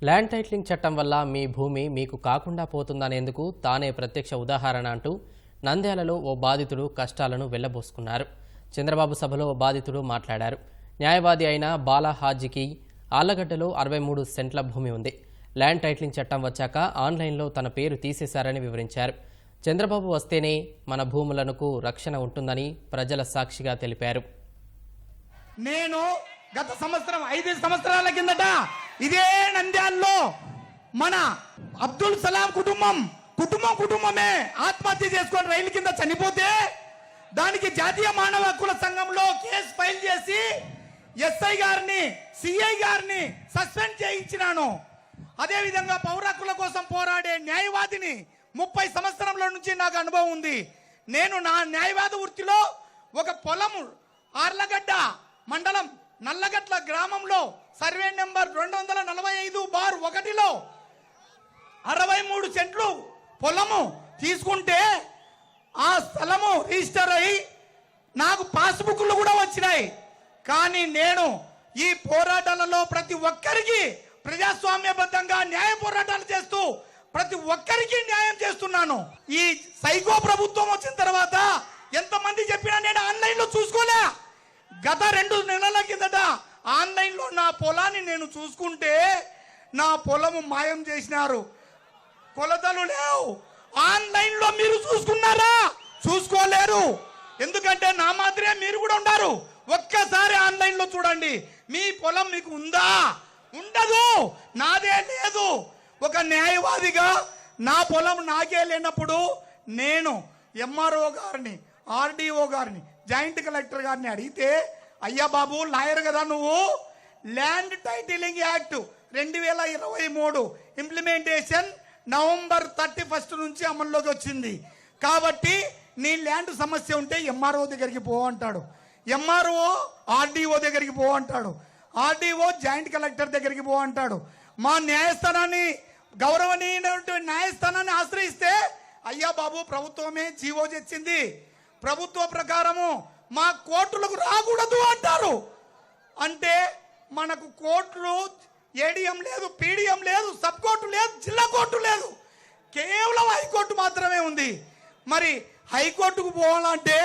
Land titling చట్టం వల్ల మీ భూమి మీకు కాకుండా పోతుందనేందుకు తానే ప్రత్యక్ష ఉదాహరణ అంటూ నంద్యాలలో ఓ బాధితుడు కష్టాలను వెళ్లబోసుకున్నారు. చంద్రబాబు సభలో ఓ బాధితుడు మాట్లాడారు. న్యాయవాది అయిన బాలా హాజీకి ఆళ్లగడ్డలో 63 సెంట్ల భూమి ఉంది. ల్యాండ్ టైటిలింగ్ చట్టం వచ్చాక ఆన్లైన్లో తన పేరు తీసేశారని వివరించారు. చంద్రబాబు వస్తేనే మన భూములకు రక్షణ ఉంటుందని ప్రజల సాక్షిగా తెలిపారు. నేను గత సంవత్సరం 5 సంవత్సరాల కిందట ఇదే నంద్యాల్లో మన అబ్దుల్ సలాం కుటుంబమే ఆత్మహత్య చేసుకొని రైలు కింద చనిపోతే దానికి జాతీయ మానవ హక్కుల సంఘంలో కేసు ఫైల్ చేసి ఎస్ఐ గారిని సిఐ గారిని సస్పెండ్ చేయించినాను. అదేవిధంగా పౌర హక్కుల కోసం పోరాడే న్యాయవాదిని 30 సంవత్సరాల నుంచి నాకు అనుభవం ఉంది. నేను నా న్యాయవాద వృత్తిలో ఒక పొలము ఆర్లగడ్డ మండలం నల్లగట్ల గ్రామంలో సర్వే నెంబర్ 245/1లో 63 సెంట్లు పొలము తీసుకుంటే ఆ స్థలము రిజిస్టర్ అయి నాకు పాస్బుక్లు కూడా వచ్చినాయి. కానీ నేను ఈ పోరాటాలలో ప్రతి ఒక్కరికి ప్రజాస్వామ్యబద్ధంగా న్యాయ పోరాటాలు చేస్తూ ప్రతి ఒక్కరికి న్యాయం చేస్తున్నాను. ఈ సైకో ప్రభుత్వం వచ్చిన తర్వాత ఎంతమంది చెప్పినా నేను ఆన్లైన్లో చూసుకోలే. గత 2 నెలల కిందట ఆన్లైన్లో నా పొలాన్ని నేను చూసుకుంటే నా పొలము మాయం చేసినారు. కొలతలు లేవు. ఆన్లైన్లో మీరు చూసుకున్నారా? చూసుకోలేరు. ఎందుకంటే నా మాదిరే మీరు కూడా ఉన్నారు. ఒక్కసారి ఆన్లైన్లో చూడండి. మీ పొలం మీకు ఉందా? ఉండదు. నాదే లేదు. ఒక న్యాయవాదిగా నా పొలం నాకే లేనప్పుడు నేను ఎంఆర్ఓ గారిని, ఆర్డీఓ గారిని, జాయింట్ కలెక్టర్ గారిని అడిగితే, అయ్యా బాబు లాయర్ కదా నువ్వు, land titling act 2023 implementation November 31 నుంచి అమల్లోకి వచ్చింది. కాబట్టి నీ ల్యాండ్ సమస్య ఉంటే ఎంఆర్ఓ దగ్గరికి పో అంటాడు. ఎంఆర్ఓ ఆర్డీఓ దగ్గరికి పో అంటాడు. ఆర్డీఓ జాయింట్ కలెక్టర్ దగ్గరికి పో అంటాడు. మా న్యాయస్థానాన్ని, గౌరవనీయమైనటువంటి న్యాయస్థానాన్ని ఆశ్రయిస్తే, అయ్యా బాబు ప్రభుత్వమే జీవో తెచ్చింది, ప్రభుత్వ ప్రకారము మా కోర్టులకు రాకూడదు అంటారు. అంటే మనకు కోర్టులు ఏడీఎం లేదు, పీడీఎం లేదు, సబ్ కోర్టు లేదు, జిల్లా కోర్టు లేదు, కేవలం హైకోర్టు మాత్రమే ఉంది. మరి హైకోర్టుకు పోవాలంటే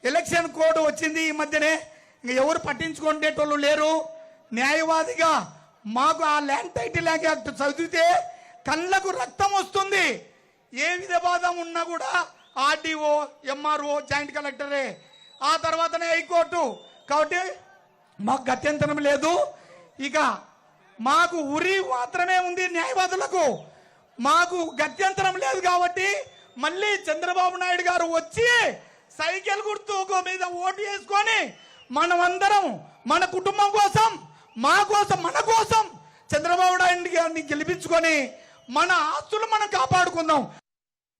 ఎలక్షన్ కోడ్ వచ్చింది ఈ మధ్యనే, ఇంక ఎవరు పట్టించుకునేటోళ్ళు లేరు. న్యాయవాదిగా మాకు ఆ ల్యాండ్ టైటిల్ యాక్ట్ చదివితే కళ్ళకు రక్తం వస్తుంది. ఏ విధవాదం ఉన్నా కూడా ఆర్డీఓ, ఎంఆర్ఓ, జాయింట్ కలెక్టరే, ఆ తర్వాతనే హైకోర్టు. కాబట్టి మాకు గత్యంతరం లేదు. ఇక మాకు ఉరి మాత్రమే ఉంది న్యాయవాదులకు. మాకు గత్యంతరం లేదు. కాబట్టి మళ్ళీ చంద్రబాబు నాయుడు గారు వచ్చి సైకిల్ గుర్తు మీద ఓటు వేసుకొని మనమందరం మన కుటుంబం కోసం, మా కోసం, మన కోసం చంద్రబాబు నాయుడు గారిని గెలిపించుకొని మన ఆస్తులు మనం కాపాడుకుందాం.